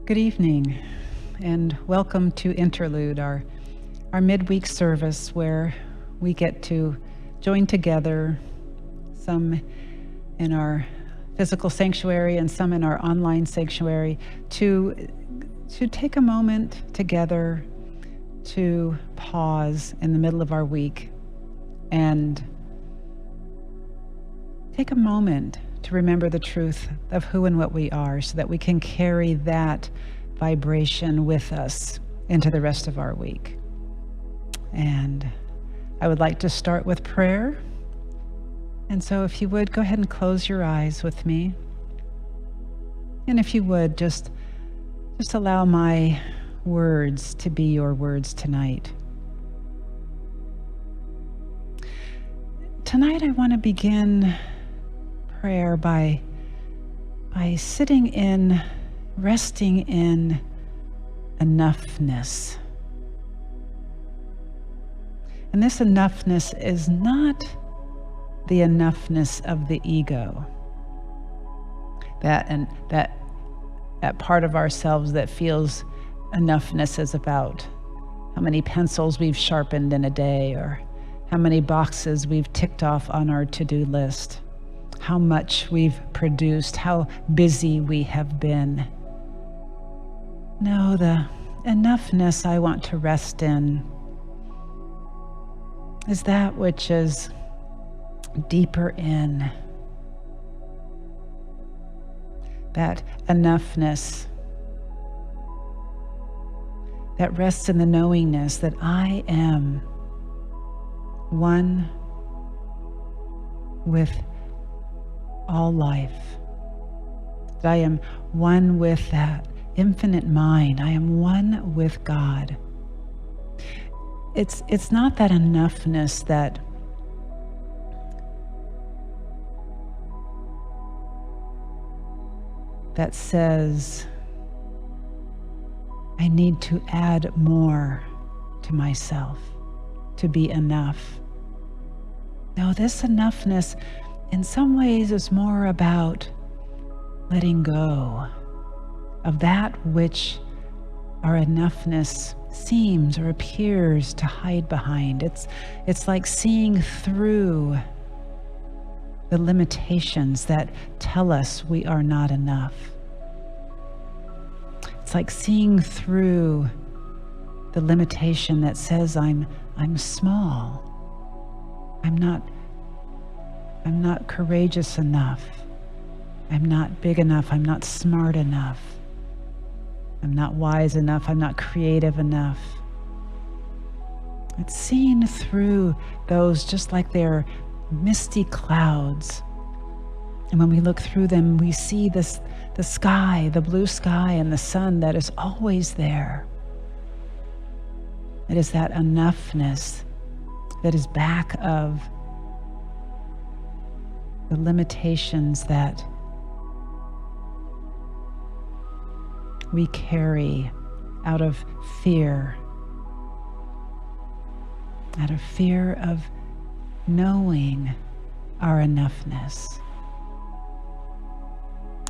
Good evening, and welcome to Interlude, our midweek service where we get to join together, some in our physical sanctuary and some in our online sanctuary, to take a moment together to pause in the middle of our week and take a moment to remember the truth of who and what we are so that we can carry that vibration with us into the rest of our week. And I would like to start with prayer. And so if you would, go ahead and close your eyes with me. And if you would, just allow my words to be your words tonight. Tonight I want to begin prayer by resting in enoughness. And this enoughness is not the enoughness of the ego, that part of ourselves that feels enoughness is about how many pencils we've sharpened in a day, or how many boxes we've ticked off on our to-do list, how much we've produced, how busy we have been. No, the enoughness I want to rest in is that which is deeper in. That enoughness that rests in the knowingness that I am one with all life, that I am one with that infinite mind. I am one with God. It's not that enoughness that says I need to add more to myself to be enough. No, this enoughness in some ways is more about letting go of that which our enoughness seems or appears to hide behind. It's like seeing through the limitations that tell us we are not enough. It's like seeing through the limitation that says I'm small. I'm not courageous enough. I'm not big enough. I'm not smart enough. I'm not wise enough. I'm not creative enough. It's seeing through those just like they're misty clouds. And when we look through them, we see the sky, the blue sky, and the sun that is always there. It is that enoughness that is back of the limitations that we carry out of fear of knowing our enoughness.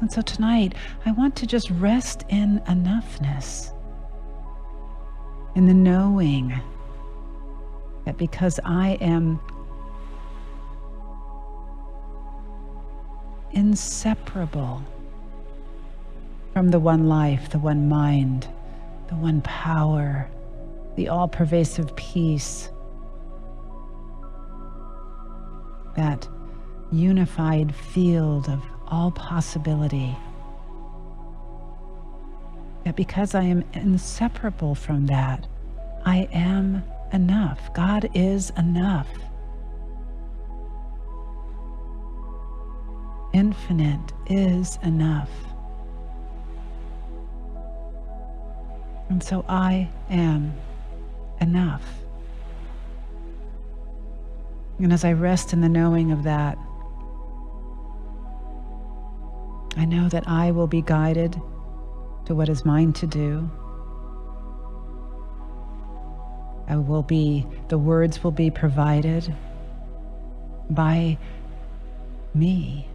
And so tonight, I want to just rest in enoughness, in the knowing that because I am inseparable from the one life, the one mind, the one power, the all-pervasive peace, that unified field of all possibility, that because I am inseparable from that, I am enough. God is enough. Infinite is enough. And so I am enough. And as I rest in the knowing of that, I know that I will be guided to what is mine to do. The words will be provided by me,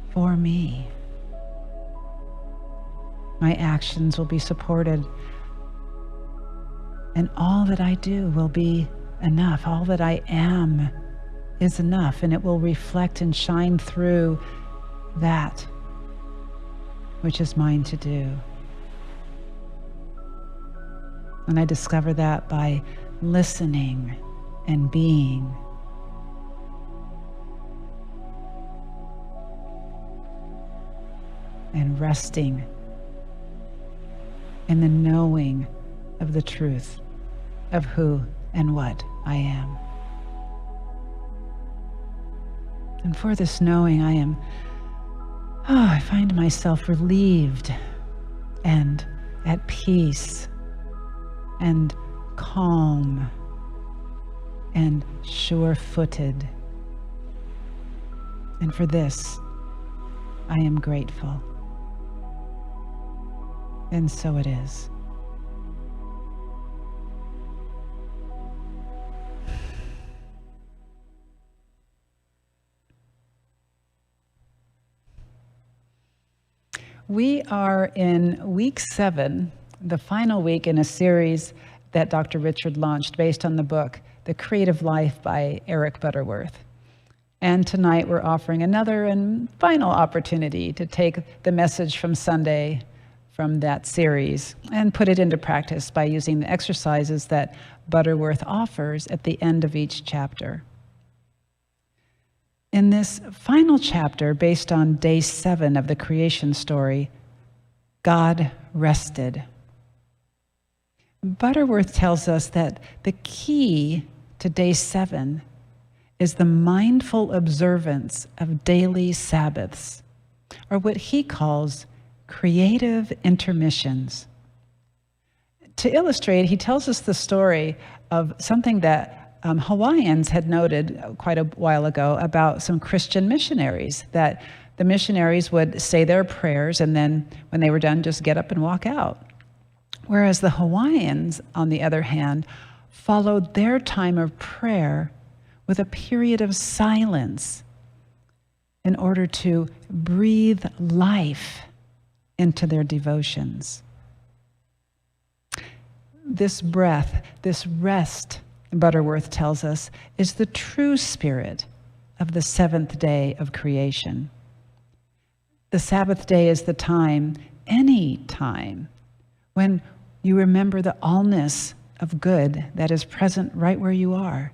for me. My actions will be supported. And all that I do will be enough. All that I am is enough, and it will reflect and shine through that which is mine to do. And I discover that by listening and being. And resting in the knowing of the truth of who and what I am. And for this knowing, I find myself relieved and at peace and calm and sure-footed. And for this, I am grateful. And so it is. We are in week 7, the final week in a series that Dr. Richard launched based on the book, The Creative Life by Eric Butterworth. And tonight we're offering another and final opportunity to take the message from Sunday from that series and put it into practice by using the exercises that Butterworth offers at the end of each chapter. In this final chapter, based on day 7 of the creation story, God rested. Butterworth tells us that the key to day 7 is the mindful observance of daily Sabbaths, or what he calls creative intermissions. To illustrate, he tells us the story of something that Hawaiians had noted quite a while ago about some Christian missionaries, that the missionaries would say their prayers and then when they were done, just get up and walk out. Whereas the Hawaiians, on the other hand, followed their time of prayer with a period of silence in order to breathe life into their devotions. This breath, this rest, Butterworth tells us, is the true spirit of the 7th day of creation. The Sabbath day is the time, any time, when you remember the allness of good that is present right where you are.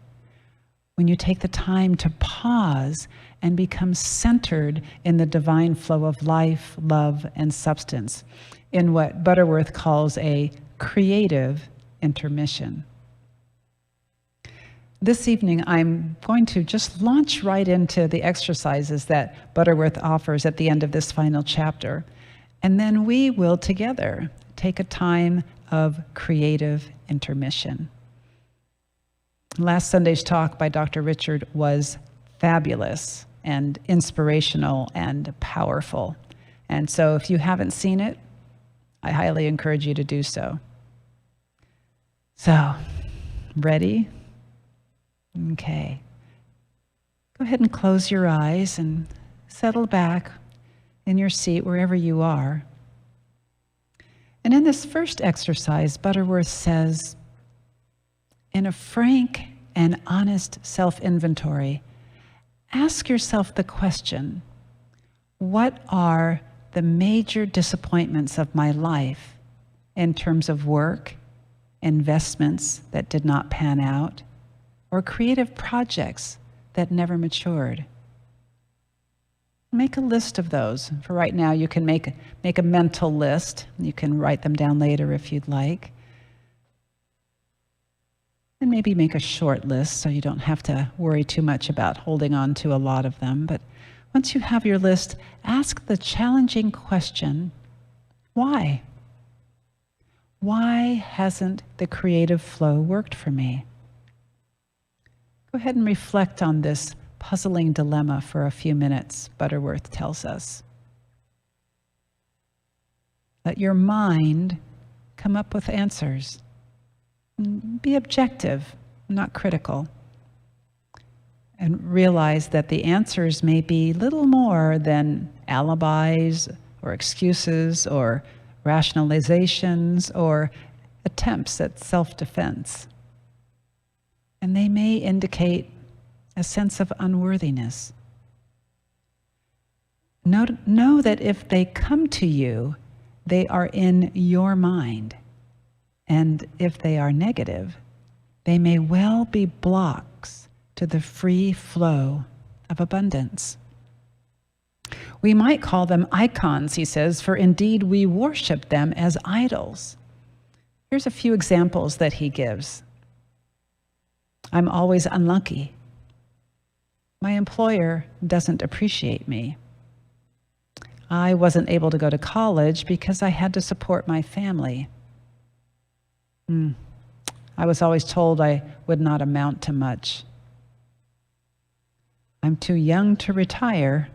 When you take the time to pause and become centered in the divine flow of life, love, and substance, in what Butterworth calls a creative intermission. This evening, I'm going to just launch right into the exercises that Butterworth offers at the end of this final chapter, and then we will together take a time of creative intermission. Last Sunday's talk by Dr. Richard was fabulous and inspirational and powerful. And so if you haven't seen it, I highly encourage you to do so. So, ready? Okay. Go ahead and close your eyes and settle back in your seat wherever you are. And in this first exercise, Butterworth says, in a frank and honest self-inventory, ask yourself the question, what are the major disappointments of my life in terms of work, investments that did not pan out, or creative projects that never matured? Make a list of those. For right now, you can make a mental list. You can write them down later if you'd like. And maybe make a short list so you don't have to worry too much about holding on to a lot of them. But once you have your list, ask the challenging question, why? Why hasn't the creative flow worked for me? Go ahead and reflect on this puzzling dilemma for a few minutes, Butterworth tells us. Let your mind come up with answers. Be objective, not critical. And realize that the answers may be little more than alibis or excuses or rationalizations, or attempts at self-defense. And they may indicate a sense of unworthiness. Know that if they come to you, they are in your mind. And if they are negative, they may well be blocks to the free flow of abundance. We might call them icons, he says, for indeed we worship them as idols. Here's a few examples that he gives. I'm always unlucky. My employer doesn't appreciate me. I wasn't able to go to college because I had to support my family. I was always told I would not amount to much. I'm too young to retire,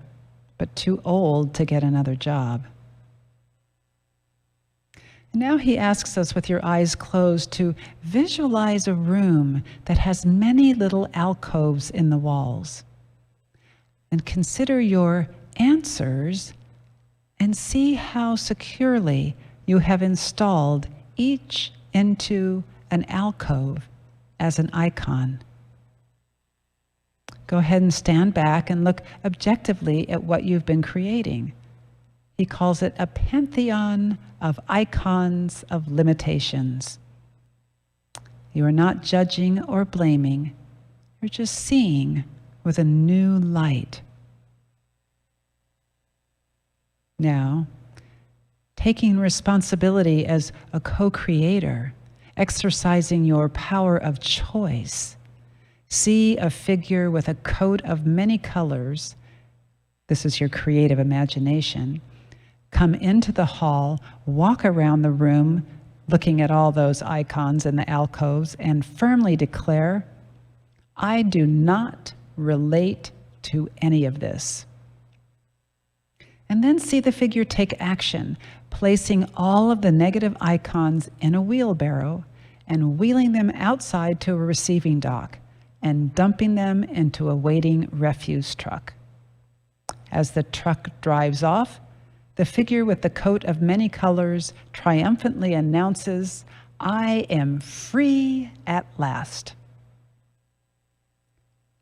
but too old to get another job. Now he asks us, with your eyes closed, to visualize a room that has many little alcoves in the walls. And consider your answers and see how securely you have installed each into an alcove as an icon. Go ahead and stand back and look objectively at what you've been creating. He calls it a pantheon of icons of limitations. You are not judging or blaming. You're just seeing with a new light. Now, taking responsibility as a co-creator, exercising your power of choice, see a figure with a coat of many colors, this is your creative imagination, come into the hall, walk around the room, looking at all those icons in the alcoves, and firmly declare, I do not relate to any of this. And then see the figure take action, placing all of the negative icons in a wheelbarrow and wheeling them outside to a receiving dock and dumping them into a waiting refuse truck. As the truck drives off, the figure with the coat of many colors triumphantly announces, I am free at last.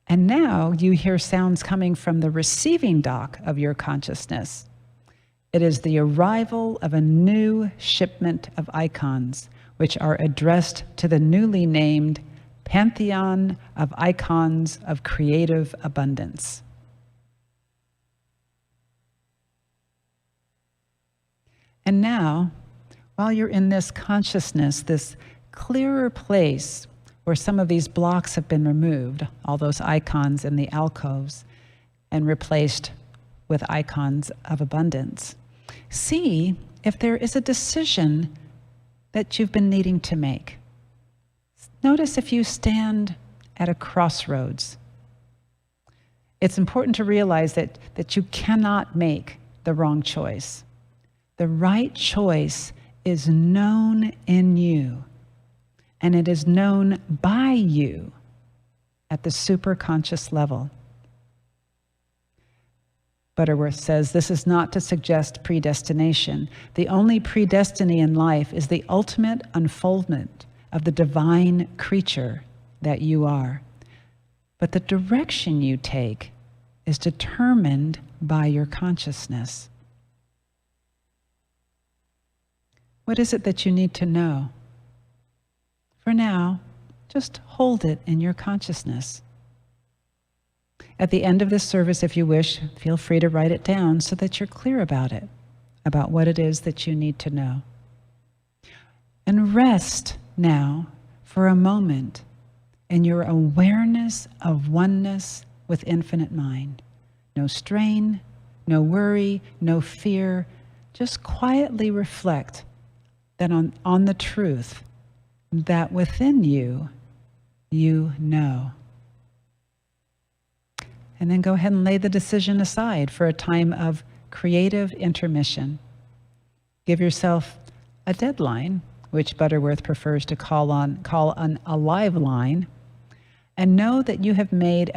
And now you hear sounds coming from the receiving dock of your consciousness. It is the arrival of a new shipment of icons, which are addressed to the newly named Pantheon of Icons of Creative Abundance. And now, while you're in this consciousness, this clearer place where some of these blocks have been removed, all those icons in the alcoves, and replaced with icons of abundance, see if there is a decision that you've been needing to make. Notice if you stand at a crossroads. It's important to realize that you cannot make the wrong choice. The right choice is known in you, and it is known by you at the superconscious level. Butterworth says this is not to suggest predestination. The only predestiny in life is the ultimate unfoldment of the divine creature that you are. But the direction you take is determined by your consciousness. What is it that you need to know? For now, just hold it in your consciousness. At the end of this service, if you wish, feel free to write it down so that you're clear about it, about what it is that you need to know. And rest now for a moment in your awareness of oneness with infinite mind. No strain, no worry, no fear. Just quietly reflect that on the truth that within you, you know. And then go ahead and lay the decision aside for a time of creative intermission. Give yourself a deadline, which Butterworth prefers to call on a live line, and know that you have made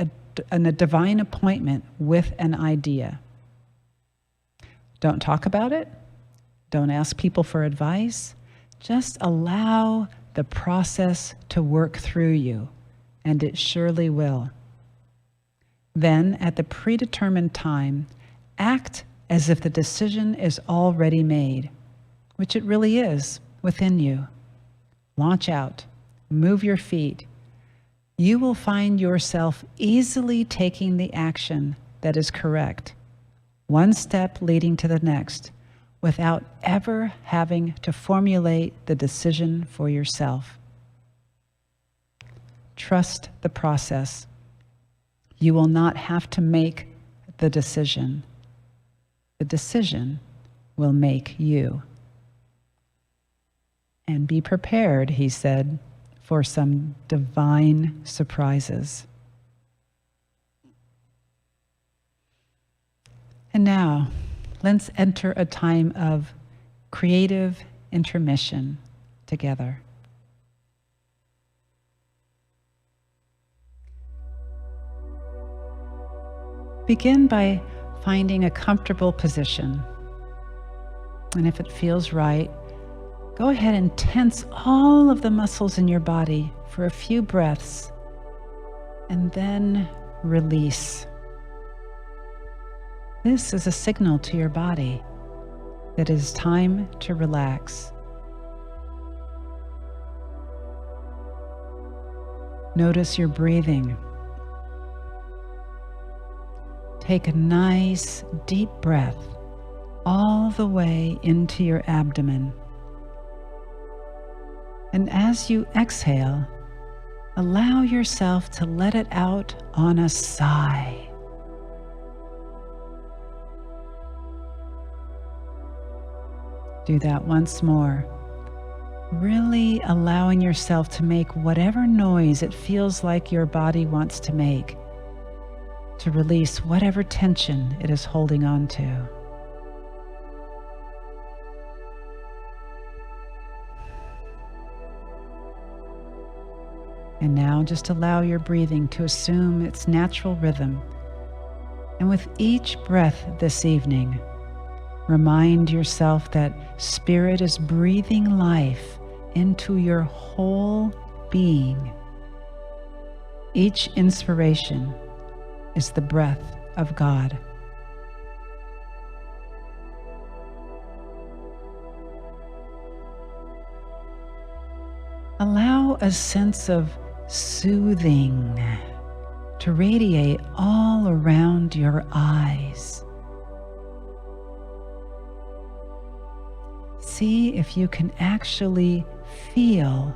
a divine appointment with an idea. Don't talk about it. Don't ask people for advice. Just allow the process to work through you, and it surely will. Then, at the predetermined time, act as if the decision is already made, which it really is within you. Launch out. Move your feet. You will find yourself easily taking the action that is correct, one step leading to the next, without ever having to formulate the decision for yourself. Trust the process. You will not have to make the decision. The decision will make you. And be prepared, he said, for some divine surprises. And now, let's enter a time of creative intermission together. Begin by finding a comfortable position. And if it feels right, go ahead and tense all of the muscles in your body for a few breaths, and then release. This is a signal to your body that it is time to relax. Notice your breathing. Take a nice deep breath all the way into your abdomen. And as you exhale, allow yourself to let it out on a sigh. Do that once more, really allowing yourself to make whatever noise it feels like your body wants to make, to release whatever tension it is holding on to. And now just allow your breathing to assume its natural rhythm. And with each breath this evening, remind yourself that Spirit is breathing life into your whole being. Each inspiration is the breath of God. Allow a sense of soothing to radiate all around your eyes. See if you can actually feel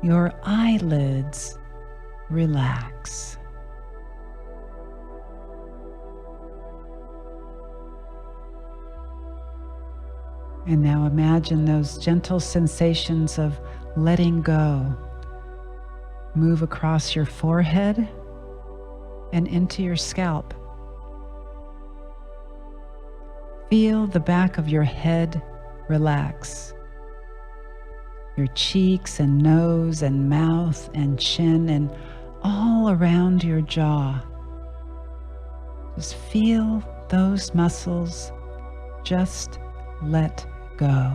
your eyelids relax. And now imagine those gentle sensations of letting go move across your forehead and into your scalp. Feel the back of your head relax. Your cheeks and nose and mouth and chin and all around your jaw. Just feel those muscles just let go.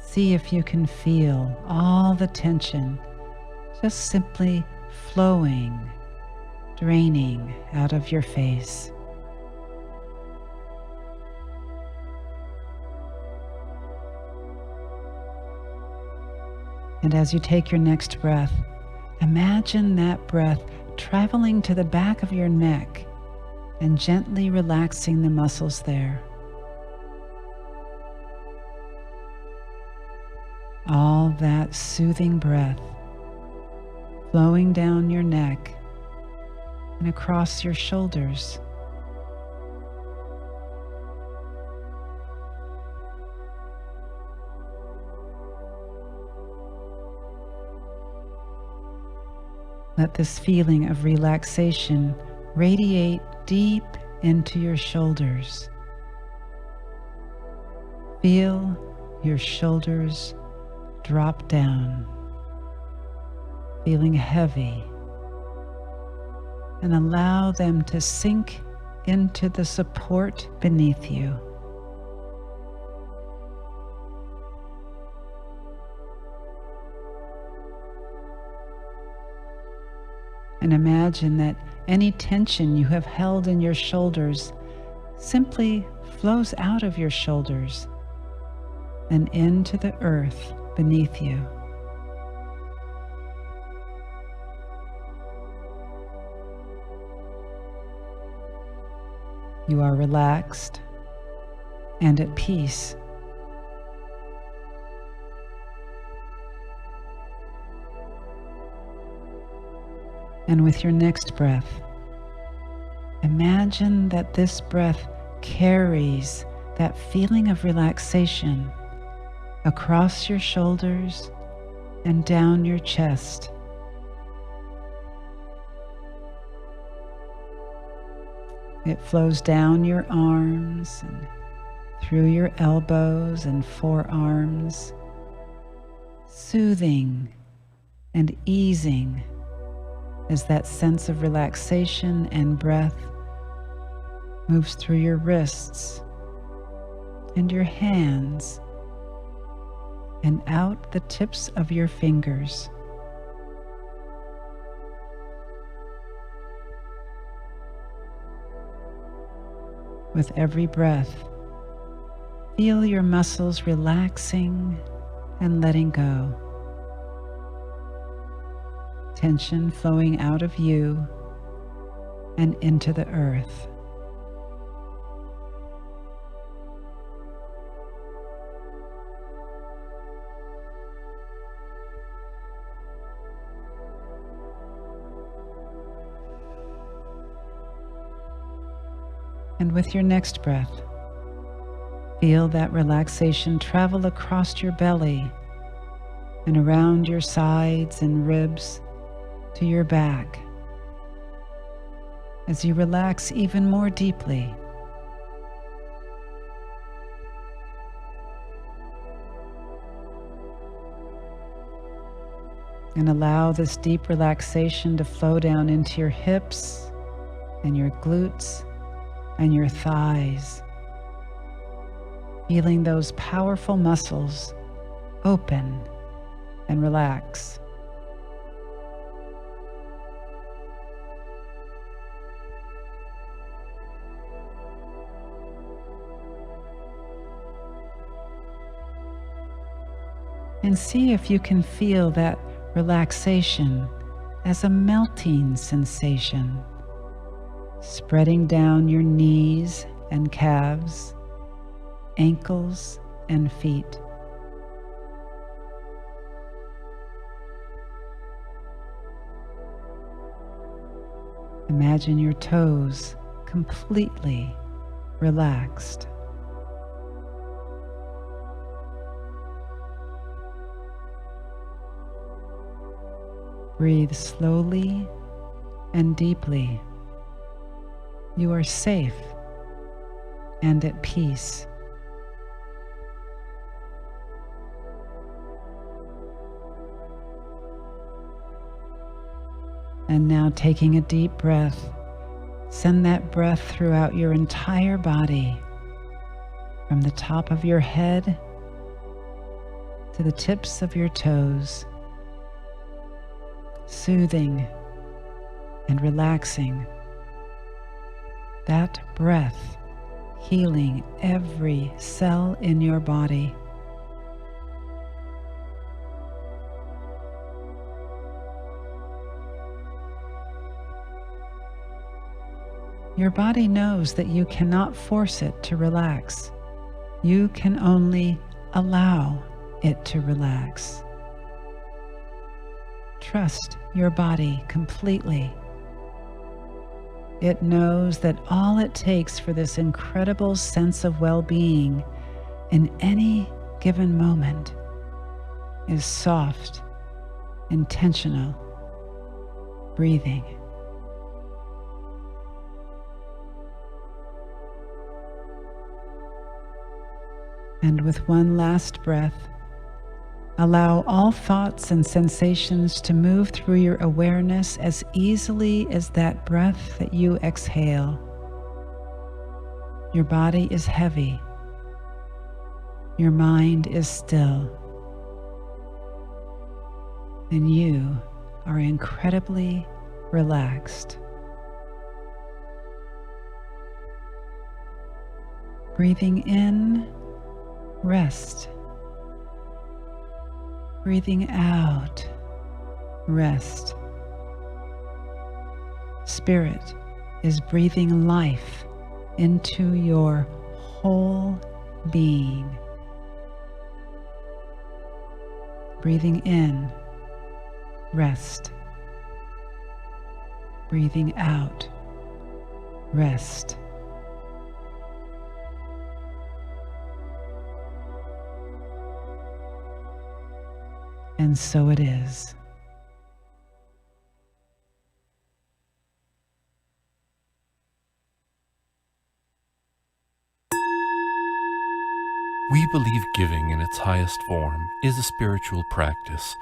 See if you can feel all the tension just simply flowing, draining out of your face. And as you take your next breath, imagine that breath traveling to the back of your neck and gently relaxing the muscles there. All that soothing breath flowing down your neck and across your shoulders. Let this feeling of relaxation radiate deep into your shoulders. Feel your shoulders drop down, feeling heavy, and allow them to sink into the support beneath you. And imagine that any tension you have held in your shoulders simply flows out of your shoulders and into the earth beneath you. You are relaxed and at peace. And with your next breath, imagine that this breath carries that feeling of relaxation across your shoulders and down your chest. It flows down your arms and through your elbows and forearms, soothing and easing as that sense of relaxation and breath moves through your wrists and your hands and out the tips of your fingers. With every breath, feel your muscles relaxing and letting go. Tension flowing out of you and into the earth. And with your next breath, feel that relaxation travel across your belly and around your sides and ribs to your back as you relax even more deeply. And allow this deep relaxation to flow down into your hips and your glutes and your thighs, feeling those powerful muscles open and relax. And see if you can feel that relaxation as a melting sensation, spreading down your knees and calves, ankles and feet. Imagine your toes completely relaxed. Breathe slowly and deeply. You are safe and at peace. And now, taking a deep breath, send that breath throughout your entire body, from the top of your head to the tips of your toes, soothing and relaxing. That breath healing every cell in your body. Your body knows that you cannot force it to relax. You can only allow it to relax. Trust your body completely. It knows that all it takes for this incredible sense of well-being in any given moment is soft, intentional breathing. And with one last breath, Allow all thoughts and sensations to move through your awareness as easily as that breath that you exhale. Your body is heavy. Your mind is still. And you are incredibly relaxed. Breathing in, rest. Breathing out, rest. Spirit is breathing life into your whole being. Breathing in, rest. Breathing out, rest. And so it is. We believe giving in its highest form is a spiritual practice,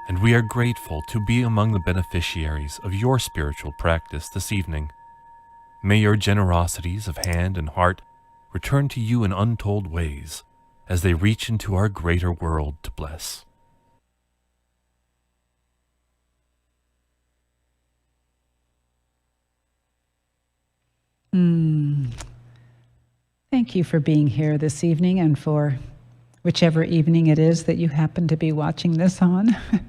and we are grateful to be among the beneficiaries of your spiritual practice this evening. May your generosities of hand and heart return to you in untold ways as they reach into our greater world to bless. Thank you for being here this evening, and for whichever evening it is that you happen to be watching this on. And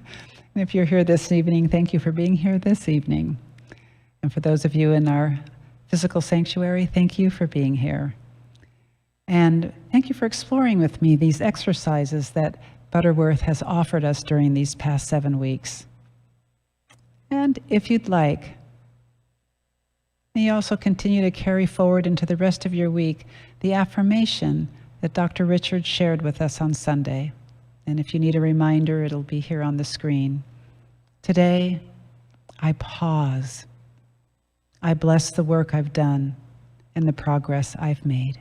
if you're here this evening, thank you for being here this evening. And for those of you in our physical sanctuary, thank you for being here. And thank you for exploring with me these exercises that Butterworth has offered us during these past 7 weeks. And if you'd like, may you also continue to carry forward into the rest of your week the affirmation that Dr. Richard shared with us on Sunday. And if you need a reminder, it'll be here on the screen. Today, I pause. I bless the work I've done and the progress I've made.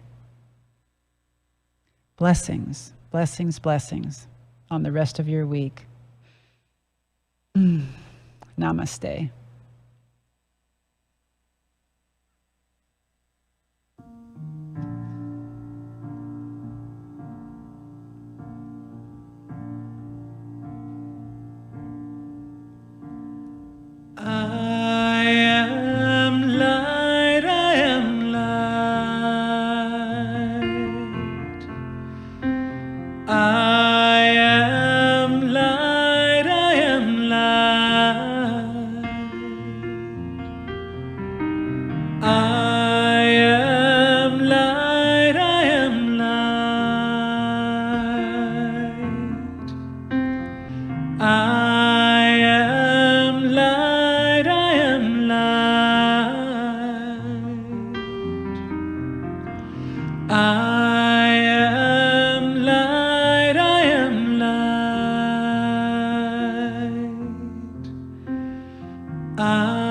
Blessings, blessings, blessings on the rest of your week. Namaste. I